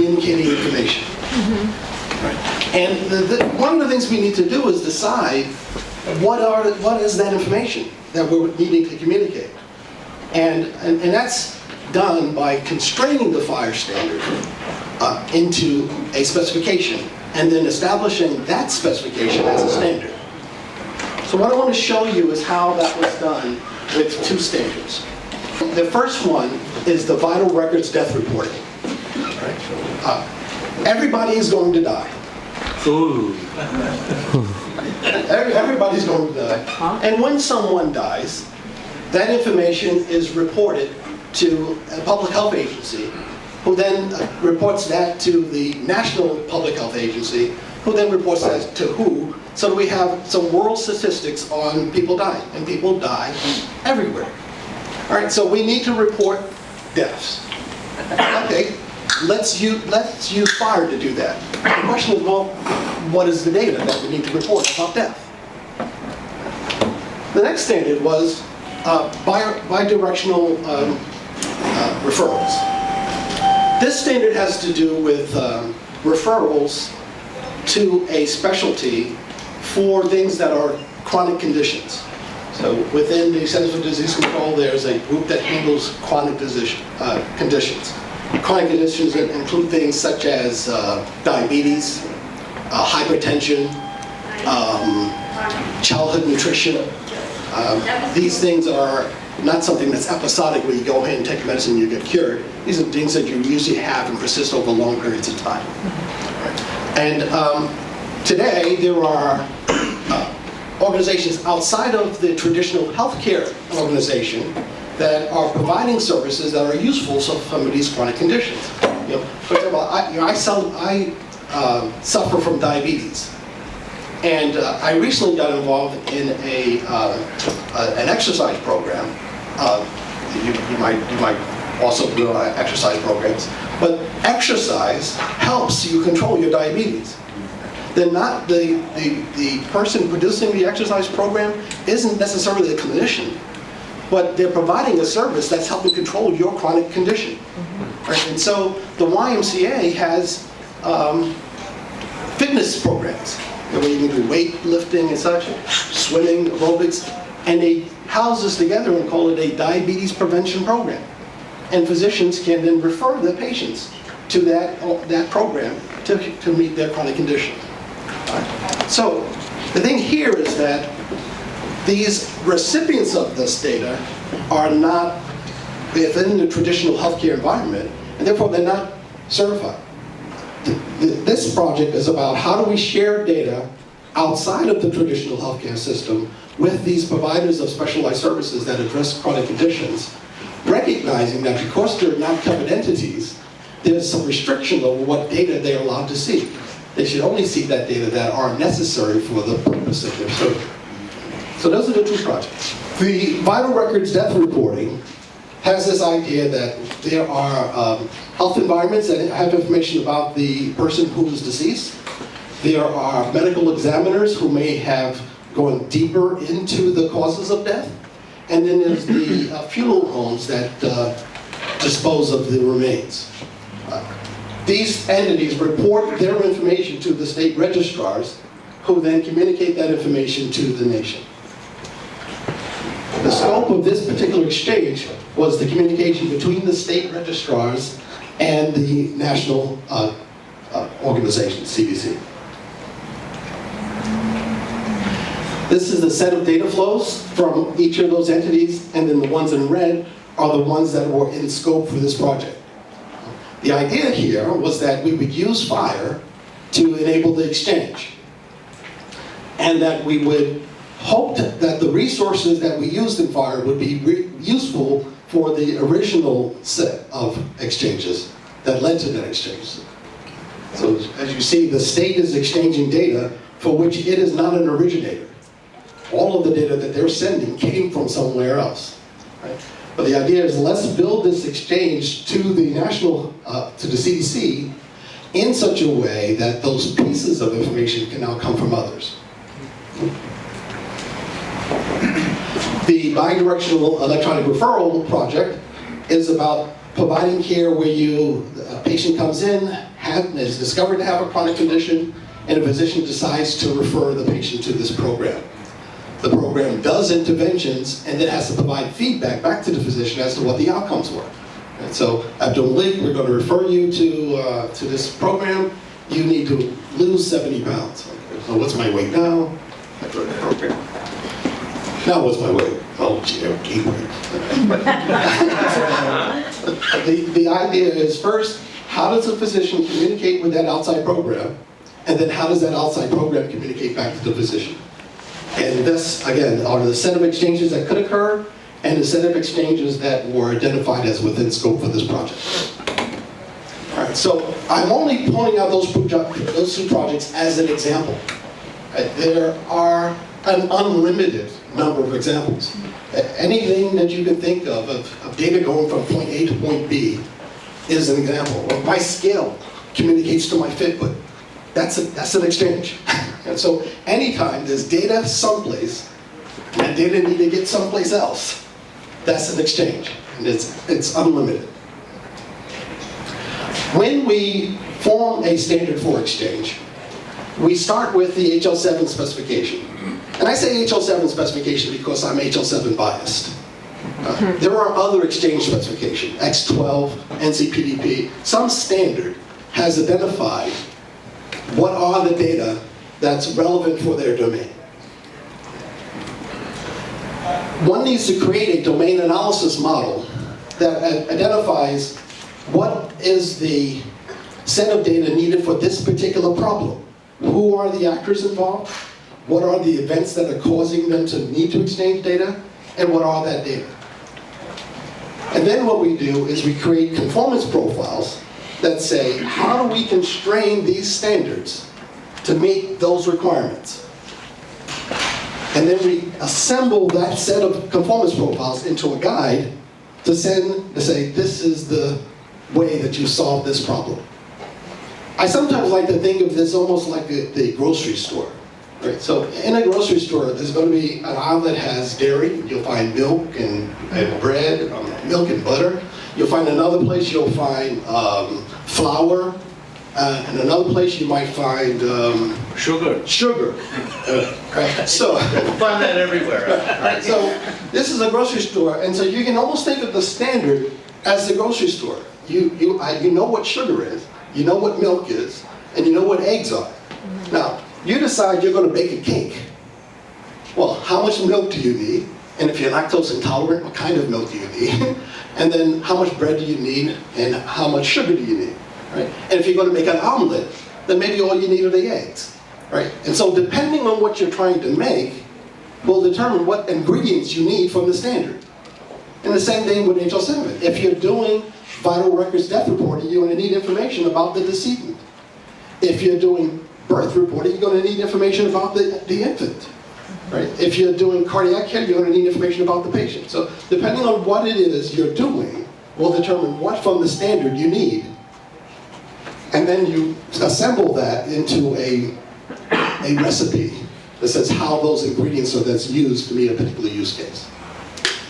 communicating information. Right. And one of the things we need to do is decide what is that information that we're needing to communicate. And that's done by constraining the FHIR standard into a specification and then establishing that specification as a standard. So what I want to show you is how that was done with two standards. The first one is the Vital Records death reporting. Right? Everybody is going to die. Ooh. Everybody's going to die. And when someone dies, that information is reported to a public health agency, who then reports that to the National Public Health Agency, who then reports that to WHO, so that we have some world statistics on people dying, and people die everywhere. All right, so we need to report deaths. Okay, let's use FHIR to do that. The question is, well, what is the data that we need to report about death? The next standard was bidirectional referrals. This standard has to do with referrals to a specialty for things that are chronic conditions. So within the Centers for Disease Control, there's a group that handles chronic conditions. Chronic conditions include things such as diabetes, hypertension, childhood nutrition. These things are not something that's episodic where you go ahead and take medicine and you get cured. These are things that you usually have and persist over long periods of time. Right. And today there are organizations outside of the traditional healthcare organization that are providing services that are useful for some of these chronic conditions. You know, for example, I suffer from diabetes. And I recently got involved in an exercise program. You might also do exercise programs. But exercise helps you control your diabetes. Then not the person producing the exercise program isn't necessarily the clinician, but they're providing a service that's helping control your chronic condition. Right? And so the YMCA has fitness programs, where you can do weightlifting and such, swimming, aerobics, and they house this together and call it a diabetes prevention program. And physicians can then refer their patients to that program to meet their chronic condition. Right. So the thing here is that these recipients of this data are not within the traditional healthcare environment, and therefore they're not certified. This project is about how do we share data outside of the traditional healthcare system with these providers of specialized services that address chronic conditions, recognizing that because they're not covered entities, there's some restriction over what data they're allowed to see. They should only see that data that are necessary for the purpose of their surgery. So those are the two projects. The Vital Records death reporting has this idea that there are health environments that have information about the person who is deceased. There are medical examiners who may have gone deeper into the causes of death. And then there's the funeral homes that dispose of the remains. These entities report their information to the state registrars, who then communicate that information to the nation. The scope of this particular exchange was the communication between the state registrars and the national organization, CDC. This is the set of data flows from each of those entities, and then the ones in red are the ones that were in scope for this project. The idea here was that we would use FHIR to enable the exchange, and that we would hope that the resources that we used in FHIR would be useful for the original set of exchanges that led to that exchange. So as you see, the state is exchanging data for which it is not an originator. All of the data that they're sending came from somewhere else. Right? But the idea is, let's build this exchange to the national, to the CDC in such a way that those pieces of information can now come from others. The Bi-Directional Electronic Referral project is about providing care where a patient comes in, is discovered to have a chronic condition, and a physician decides to refer the patient to this program. The program does interventions and then has to provide feedback back to the physician as to what the outcomes were. And so, AbdulMalik, we're going to refer you to this program. You need to lose 70 pounds. Okay, so what's my weight now? I joined the program. Now what's my weight? Oh, gee, gain weight. The idea is, first, how does a physician communicate with that outside program? And then how does that outside program communicate back to the physician? And this, again, are the set of exchanges that could occur and the set of exchanges that were identified as within scope for this project. All right, so I'm only pointing out those two projects as an example. Right? There are an unlimited number of examples. Anything that you can think of data going from point A to point B is an example. Or my scale communicates to my Fitbit. That's an exchange. And so anytime there's data someplace, and that data need to get someplace else, that's an exchange. And it's unlimited. When we form a standard for exchange, we start with the HL7 specification. And I say HL7 specification because I'm HL7 biased. There are other exchange specifications, X12, NCPDP. Some standard has identified what are the data that's relevant for their domain. One needs to create a domain analysis model that identifies what is the set of data needed for this particular problem. Who are the actors involved? What are the events that are causing them to need to exchange data? And what are that data? And then what we do is we create conformance profiles that say, how do we constrain these standards to meet those requirements? And then we assemble that set of conformance profiles into a guide to send to say, this is the way that you solve this problem. I sometimes like to think of this almost like the grocery store. Right? So in a grocery store, there's going to be an aisle that has dairy. You'll find milk and bread, milk and butter. You'll find another place you'll find flour. And another place you might find sugar. Sugar. Right? So You'll find that everywhere. right? So this is a grocery store, and so you can almost think of the standard as the grocery store. You know what sugar is, you know what milk is, and you know what eggs are. Now, you decide you're going to bake a cake. Well, how much milk do you need? And if you're lactose intolerant, what kind of milk do you need? And then how much bread do you need? And how much sugar do you need? Right? And if you're going to make an omelet, then maybe all you need are the eggs. Right? And so depending on what you're trying to make will determine what ingredients you need from the standard. And the same thing with HL7. If you're doing vital records death reporting, you're going to need information about the decedent. If you're doing birth reporting, you're going to need information about the infant. Right? If you're doing cardiac care, you're going to need information about the patient. So depending on what it is you're doing will determine what from the standard you need. And then you assemble that into a recipe that says how those ingredients are that's used to meet a particular use case.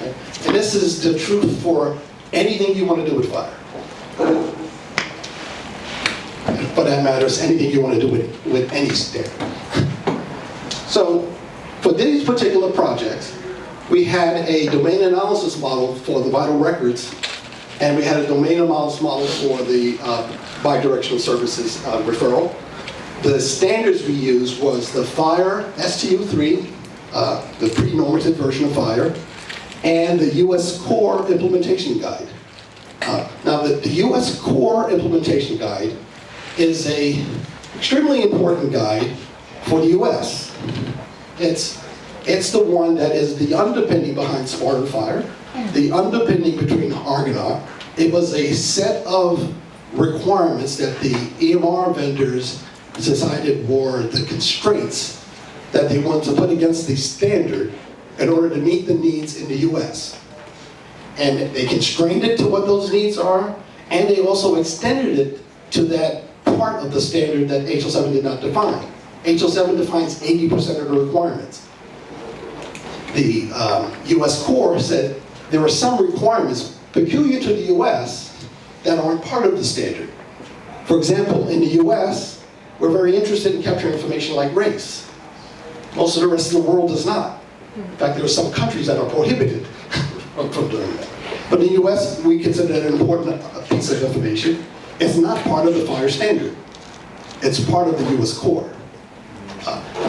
Okay? And this is the truth for anything you want to do with FHIR. For that matters, anything you want to do with any standard. So for these particular projects, we had a domain analysis model for the vital records, and we had a domain analysis model for the Bi-Directional services referral. The standards we used was the FHIR STU3, the pre-normative version of FHIR, and the US Core Implementation Guide. Now the US Core Implementation Guide is an extremely important guide for the US. It's the one that is the underpinning behind Spartan FHIR, the underpinning between Argonaut. It was a set of requirements that the EMR vendors decided were the constraints that they wanted to put against the standard in order to meet the needs in the US. And they constrained it to what those needs are, and they also extended it to that part of the standard that HL7 did not define. HL7 defines 80% of the requirements. The US Core said there are some requirements peculiar to the US that aren't part of the standard. For example, in the US, we're very interested in capturing information like race. Most of the rest of the world does not. In fact, there are some countries that are prohibited from doing that. But in the US, we consider that an important piece of information. It's not part of the FHIR standard. It's part of the US core.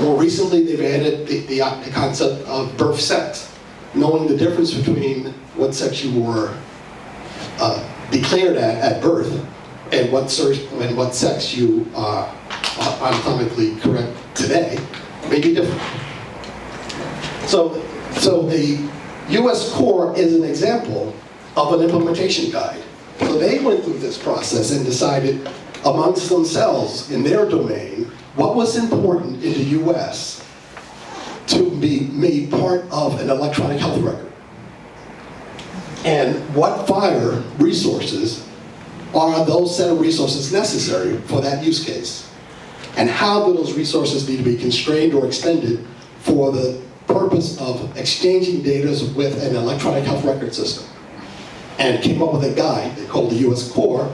More recently, they've added the concept of birth sex, knowing the difference between what sex you were declared at birth and what sex you are anatomically correct today may be different. So the US core is an example of an implementation guide. So they went through this process and decided amongst themselves in their domain what was important in the US to be made part of an electronic health record. And what FHIR resources are those set of resources necessary for that use case? And how do those resources need to be constrained or extended for the purpose of exchanging data with an electronic health record system? And came up with a guide they called the US Core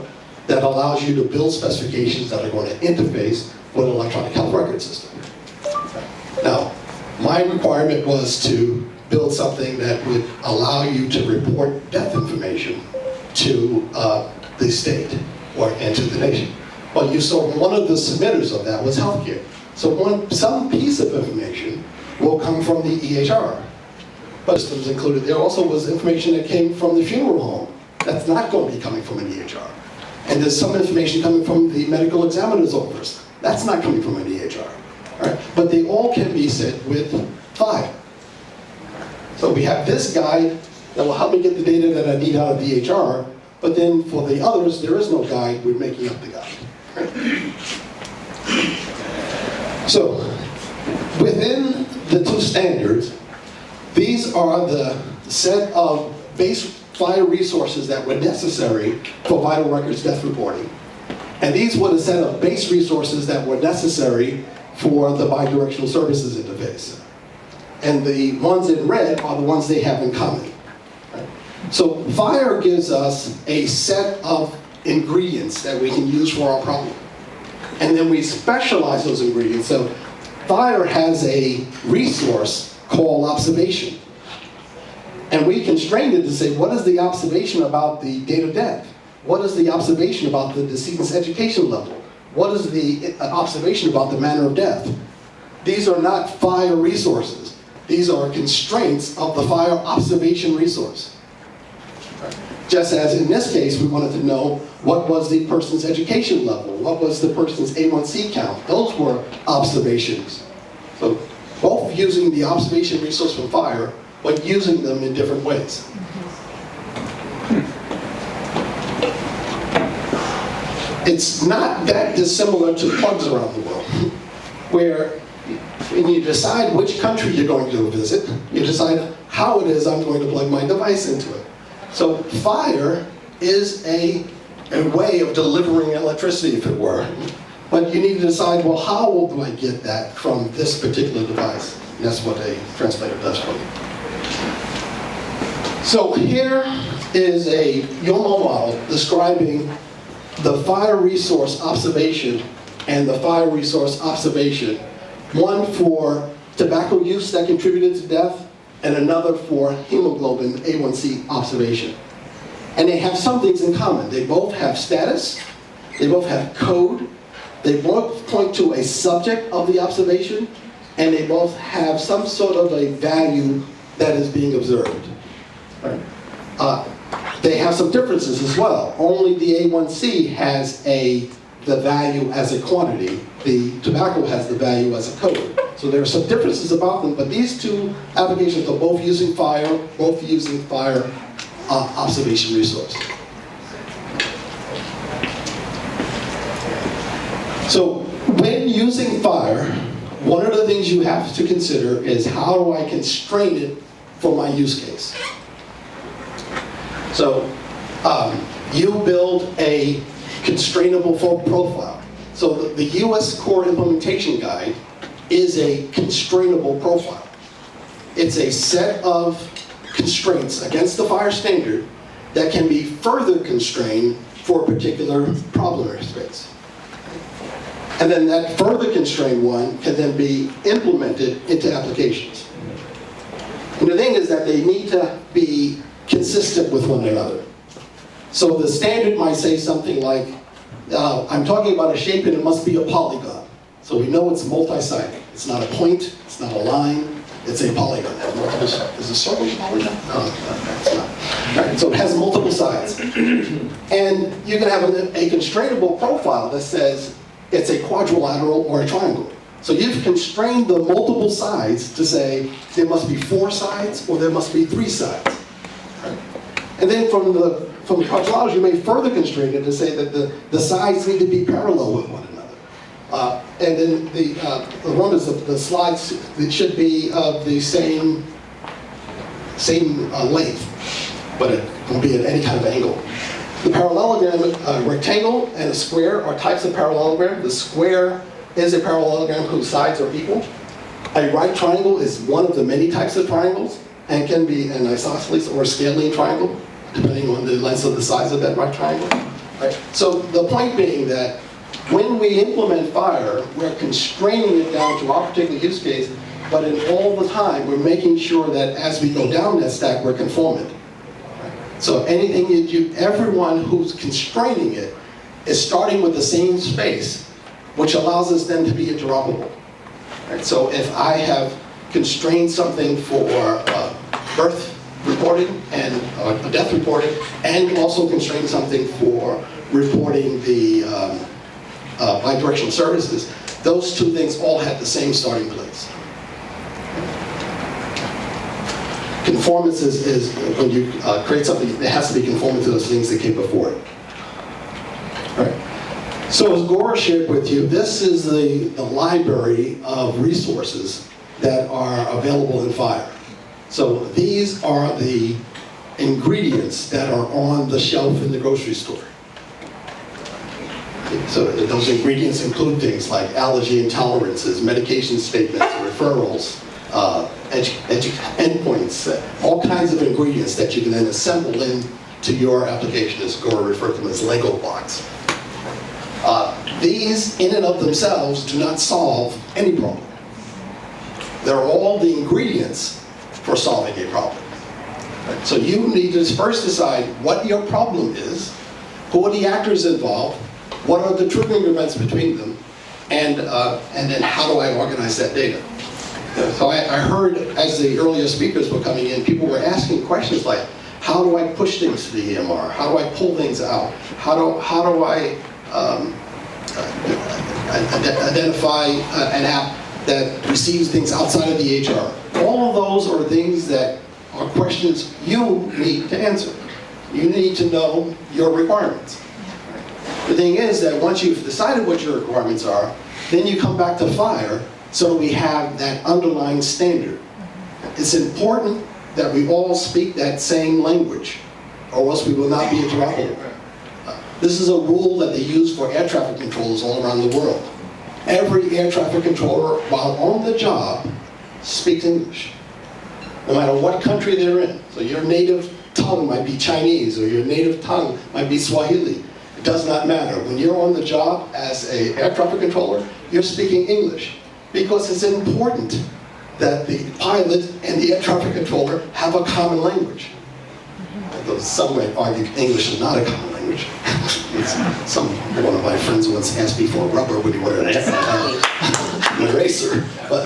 that allows you to build specifications that are going to interface with an electronic health record system. Now, my requirement was to build something that would allow you to report death information to the state and to the nation. Well, you saw one of the submitters of that was healthcare. So some piece of information will come from the EHR. But systems included there also was information that came from the funeral home. That's not going to be coming from an EHR. And there's some information coming from the medical examiner's office. That's not coming from an EHR. All right? But they all can be set with FHIR. So we have this guide that will help me get the data that I need out of the EHR, but then for the others, there is no guide, we're making up the guide. Right? So, within the two standards, these are the set of base FHIR resources that were necessary for vital records death reporting. And these were the set of base resources that were necessary for the bidirectional services interface. And the ones in red are the ones they have in common. Right? So FHIR gives us a set of ingredients that we can use for our problem. And then we specialize those ingredients. So FHIR has a resource called observation. And we constrained it to say, what is the observation about the date of death? What is the observation about the decedent's education level? What is the observation about the manner of death? These are not FHIR resources. These are constraints of the FHIR observation resource. Just as in this case, we wanted to know what was the person's education level, what was the person's A1C count. Those were observations. So both using the observation resource from FHIR, but using them in different ways. It's not that dissimilar to plugs around the world, where when you decide which country you're going to visit, you decide how it is I'm going to plug my device into it. So FHIR is a way of delivering electricity, if it were. But you need to decide, well, how do I get that from this particular device? And that's what a translator does for you. So here is a YOMO model describing the FHIR resource observation and the FHIR resource observation. One for tobacco use that contributed to death, and another for hemoglobin A1C observation. And they have some things in common. They both have status, they both have code, they both point to a subject of the observation, and they both have some sort of a value that is being observed. Right? They have some differences as well. Only the A1C has the value as a quantity. The tobacco has the value as a code. So there are some differences about them, but these two applications are both using FHIR, both using FHIR observation resource. So when using FHIR, one of the things you have to consider is how do I constrain it for my use case? So you build a constrainable profile. So the US Core Implementation Guide is a constrainable profile. It's a set of constraints against the FHIR standard that can be further constrained for a particular problem space. And then that further constrained one can then be implemented into applications. And the thing is that they need to be consistent with one another. So the standard might say something like, I'm talking about a shape and it must be a polygon. So we know it's multi-sided. It's not a point, it's not a line, it's a polygon. It has multiple sides. Is a circle a polygon? No, it's not. All right, so it has multiple sides. And you can have a constrainable profile that says it's a quadrilateral or a triangle. So you've constrained the multiple sides to say there must be 4 sides or there must be 3 sides. Right? And then from the quadrilaterals, you may further constrain it to say that the sides need to be parallel with one another. And then the one is the slides, it should be of the same length, but it won't be at any kind of angle. The parallelogram, a rectangle and a square are types of parallelogram. The square is a parallelogram whose sides are equal. A right triangle is one of the many types of triangles and can be an isosceles or a scalene triangle, depending on the length of the size of that right triangle. Right? So the point being that when we implement FHIR, we're constraining it down to our particular use case, but in all the time, we're making sure that as we go down that stack, we're conformant. So anything you do, everyone who's constraining it is starting with the same space, which allows us then to be interoperable. Right? So if I have constrained something for birth reporting and death reporting, and also constrained something for reporting the bidirectional services, those 2 things all have the same starting place. Conformance is when you create something, it has to be conformant to those things that came before it. All right. So as Gora shared with you, this is the library of resources that are available in FHIR. So these are the ingredients that are on the shelf in the grocery store. So those ingredients include things like allergy intolerances, medication statements, referrals, endpoints, all kinds of ingredients that you can then assemble into your application, as Gora referred to them as Lego blocks. These, in and of themselves, do not solve any problem. They're all the ingredients for solving a problem. Right? So you need to first decide what your problem is, who are the actors involved, what are the triggering events between them, and then how do I organize that data? So I heard, as the earlier speakers were coming in, people were asking questions like, how do I push things to the EMR? How do I pull things out? How do I identify an app that receives things outside of the HR? All of those are things that are questions you need to answer. You need to know your requirements. The thing is that once you've decided what your requirements are, then you come back to FHIR so we have that underlying standard. It's important that we all speak that same language, or else we will not be interoperable. This is a rule that they use for air traffic controllers all around the world. Every air traffic controller, while on the job, speaks English, no matter what country they're in. So your native tongue might be Chinese, or your native tongue might be Swahili. It does not matter. When you're on the job as an air traffic controller, you're speaking English, because it's important that the pilot and the air traffic controller have a common language. Although some might argue English is not a common language. One of my friends once asked me for rubber when he wanted an eraser, but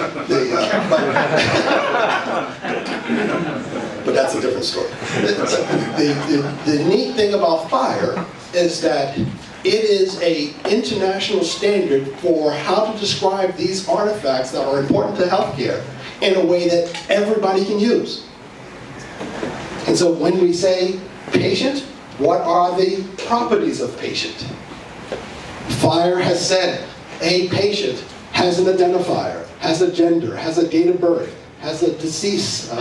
that's a different story. The neat thing about FHIR is that it is an international standard for how to describe these artifacts that are important to healthcare in a way that everybody can use. And so when we say patient, what are the properties of patient? FHIR has said a patient has an identifier, has a gender, has a date of birth, has a decease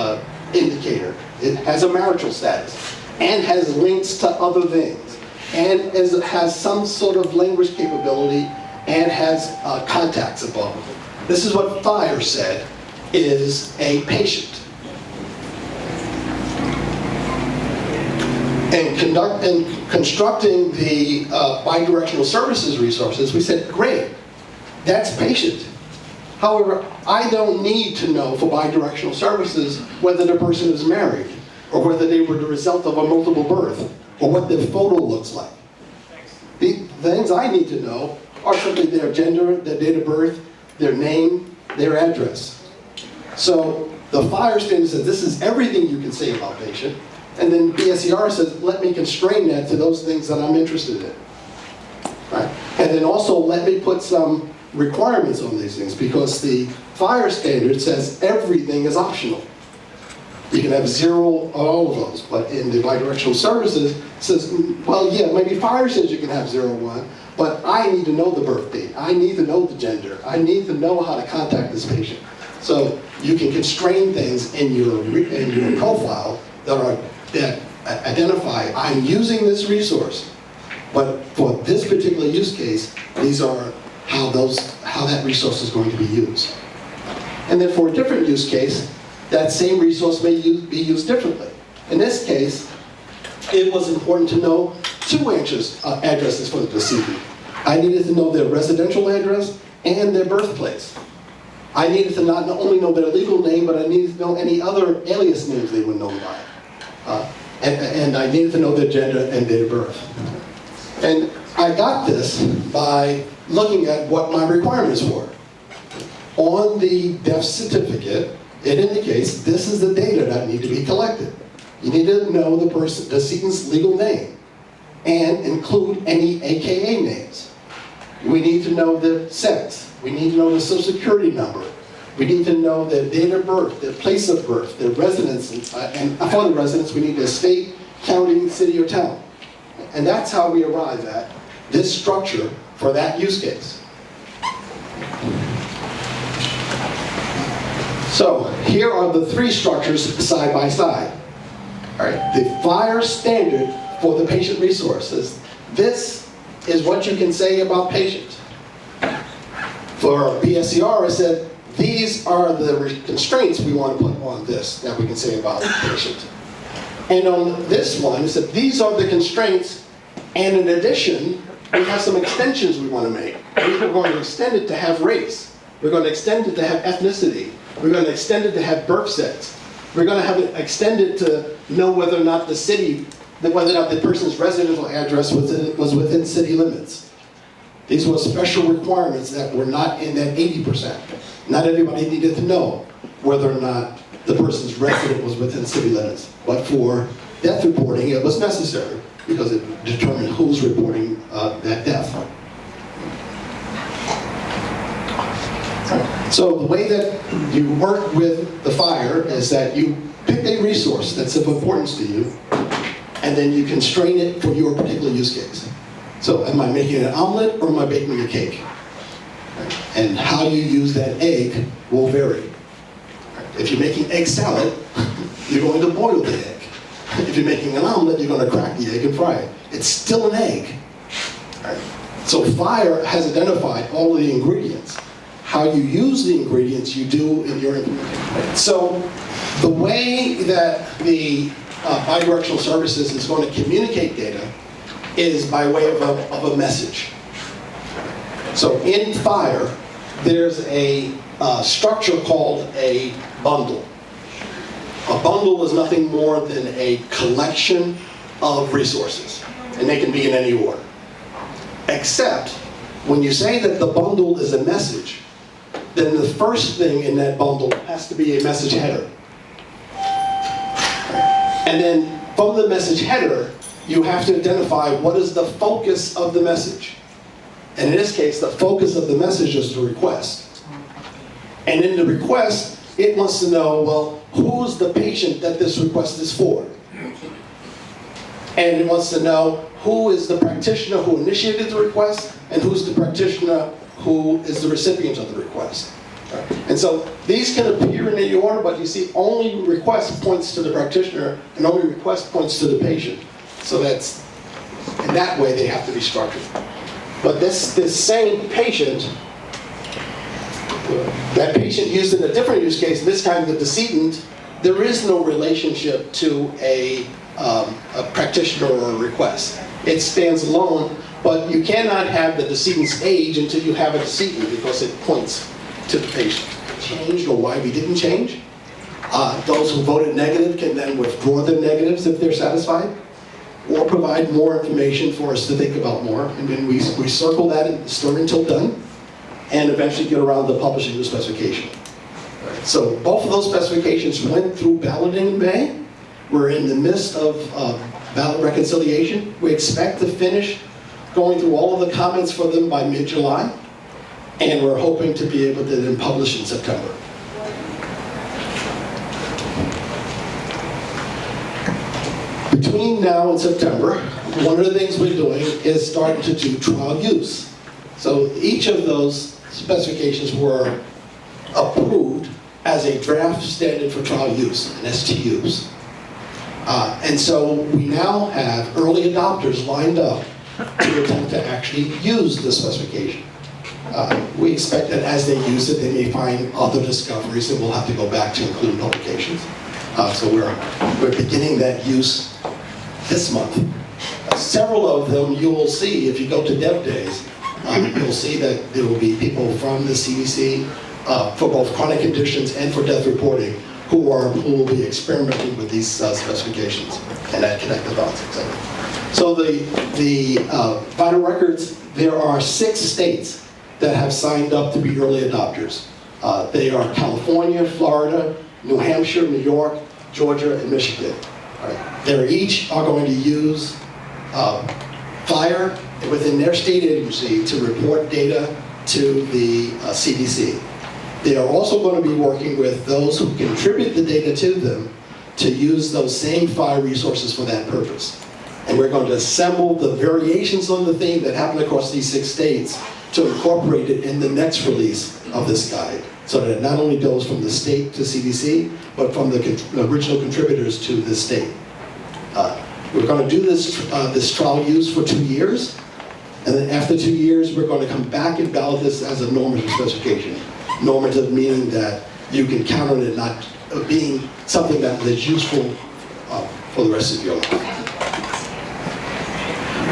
indicator, it has a marital status, and has links to other things, and has some sort of language capability, and has contacts above it. This is what FHIR said is a patient. And constructing the bidirectional services resources, we said, great, That's patient. However, I don't need to know for bidirectional services whether the person is married, or whether they were the result of a multiple birth, or what their photo looks like. The things I need to know are simply their gender, their date of birth, their name, their address. So the FHIR standard says this is everything you can say about patient, and then BSeR says let me constrain that to those things that I'm interested in. Right? And then also let me put some requirements on these things, because the FHIR standard says everything is optional. You can have 0 on all of those, but in the bidirectional services, it says, well, yeah, maybe FHIR says you can have 0, 1, but I need to know the birth date. I need to know the gender. I need to know how to contact this patient. So you can constrain things in your profile that identify, I'm using this resource, but for this particular use case, these are how that resource is going to be used. And then for a different use case, that same resource may be used differently. In this case, it was important to know 2 addresses for the decedent. I needed to know their residential address and their birthplace. I needed to not only know their legal name, but I needed to know any other alias names they would know by. And I needed to know their gender and date of birth. And I got this by looking at what my requirements were. On the death certificate, it indicates this is the data that need to be collected. You need to know the decedent's legal name and include any AKA names. We need to know the sex. We need to know the social security number. We need to know their date of birth, their place of birth, their residence, and for the residence we need their state, county, city, or town. And that's how we arrive at this structure for that use case. So here are the 3 structures side by side. All right, the FHIR standard for the patient resources. This is what you can say about patient. For BSeR, I said these are the constraints we want to put on this that we can say about patient. And on this one, it said these are the constraints, and in addition, we have some extensions we want to make. We're going to extend it to have race. We're going to extend it to have ethnicity. We're going to extend it to have birth sets. We're going to have it extended to know whether or not whether or not the person's residential address was within city limits. These were special requirements that were not in that 80%. Not everybody needed to know whether or not the person's residence was within city limits. But for death reporting, it was necessary because it determined who's reporting that death. So the way that you work with the FHIR is that you pick a resource that's of importance to you, and then you constrain it for your particular use case. So am I making an omelet or am I baking a cake? And how you use that egg will vary. If you're making egg salad, you're going to boil the egg. If you're making an omelet, you're going to crack the egg and fry it. It's still an egg. So FHIR has identified all of the ingredients. How you use the ingredients you do in your implementation. So the way that the bidirectional services is going to communicate data is by way of a message. So in FHIR, there's a structure called a bundle. A bundle is nothing more than a collection of resources, and they can be in any order. Except when you say that the bundle is a message, then the first thing in that bundle has to be a message header. And then from the message header, you have to identify what is the focus of the message. And in this case, the focus of the message is the request. And in the request, it wants to know, well, who's the patient that this request is for? And it wants to know who is the practitioner who initiated the request, and who's the practitioner who is the recipient of the request. And so these can appear in any order, but you see only request points to the practitioner and only request points to the patient. So that's, in that way, they have to be structured. But this same patient, that patient used in a different use case, this time the decedent, there is no relationship to a practitioner or a request. It stands alone, But you cannot have the decedent's age until you have a decedent because it points to the patient. Changed or why we didn't change. Those who voted negative can then withdraw their negatives if they're satisfied, or provide more information for us to think about more. And then we circle that in the story until done, and eventually get around to publishing the specification. So both of those specifications went through balloting in May. We're in the midst of ballot reconciliation. We expect to finish going through all of the comments for them by mid-July, and we're hoping to be able to then publish in September. Between now and September, one of the things we're doing is starting to do trial use. So each of those specifications were approved as a draft standard for trial use, an STUs. And so we now have early adopters lined up to attempt to actually use the specification. We expect that as they use it, they may find other discoveries that we'll have to go back to include publications. So we're beginning that use this month. Several of them you will see if you go to Dev Days. You'll see that there will be people from the CDC for both chronic conditions and for death reporting who will be experimenting with these specifications and that connect the dots, etc. So the Vital Records, there are 6 states that have signed up to be early adopters. They are California, Florida, New Hampshire, New York, Georgia, and Michigan. They each are going to use FHIR within their state agency to report data to the CDC. They are also going to be working with those who contribute the data to them to use those same FHIR resources for that purpose. And we're going to assemble the variations on the theme that happen across these 6 states to incorporate it in the next release of this guide, so that it not only goes from the state to CDC, but from the original contributors to the state. We're going to do this trial use for 2 years, and then after 2 years, we're going to come back and ballot this as a normative specification. Normative meaning that you can count on it not being something that is useful for the rest of your life.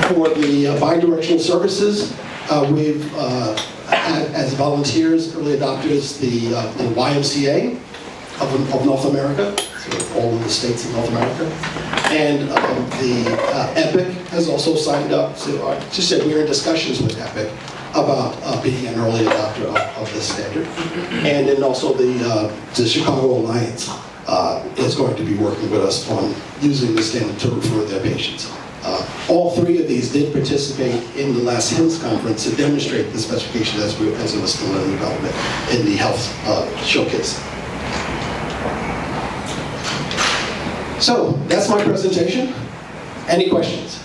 For the bidirectional services, we've had as volunteers, early adopters, the YMCA of North America, so all of the states in North America, and the EPIC has also signed up. So I just said we're in discussions with EPIC about being an early adopter of this standard. And then also the Chicago Alliance is going to be working with us on using the standard to refer their patients. All 3 of these did participate in the last HIMSS conference to demonstrate the specification as it was still in development in the health showcase. So that's my presentation. Any questions?